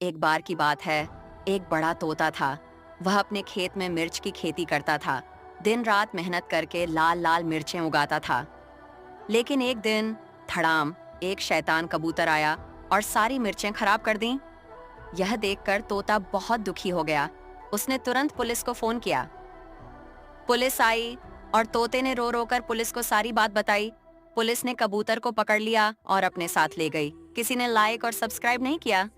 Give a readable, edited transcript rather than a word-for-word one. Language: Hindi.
एक बार की बात है, एक बड़ा तोता था। वह अपने खेत में मिर्च की खेती करता था। दिन रात मेहनत करके लाल लाल मिर्चें उगाता था। लेकिन एक दिन धड़ाम, एक शैतान कबूतर आया और सारी मिर्चें खराब कर दी। यह देखकर तोता बहुत दुखी हो गया। उसने तुरंत पुलिस को फोन किया। पुलिस आई और तोते ने रो रो कर पुलिस को सारी बात बताई। पुलिस ने कबूतर को पकड़ लिया और अपने साथ ले गई। किसी ने लाइक और सब्सक्राइब नहीं किया।